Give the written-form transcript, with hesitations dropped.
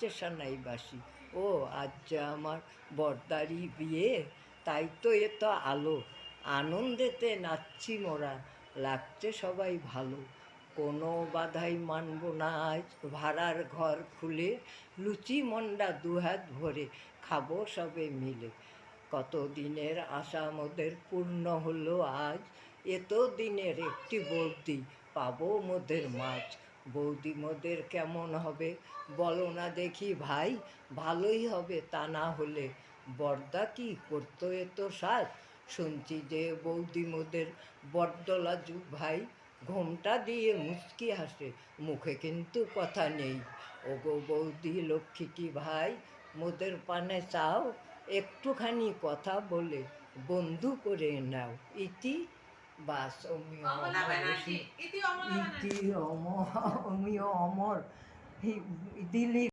আসছে সানাইবাসী। ও আজ যে আমার বর্দারি বিয়ে, তাই তো এ তো আলো, আনন্দেতে নাচছি মোরা, লাগছে সবাই ভালো। কোনো বাধাই মানব না আজ, ভাড়ার ঘর খুলে লুচি মন্ডা দুহাত ভরে খাবো সবে মিলে। কত দিনের আশা মোদের পূর্ণ হলো আজ, এত দিনের একটি বৌদি পাবো মোদের মাছ। বৌদি মোদের কেমন হবে বলো না দেখি ভাই, ভালোই হবে তা না হলে, বর্দা কি করতো এত সাজ। শুনছি যে বৌদি মোদের বড্ড লাজুক ভাই, ঘোমটা দিয়ে মুচকি হাসে, মুখে কিন্তু কথা নেই। ওগো বৌদি লক্ষ্মীটি ভাই, মোদের পানে চাও, একটুখানি কথা বলে বন্ধু করে নাও। ইতি বাস অমিয় অমর, ইতি অমর, অমিয় অমর, দিলীপ।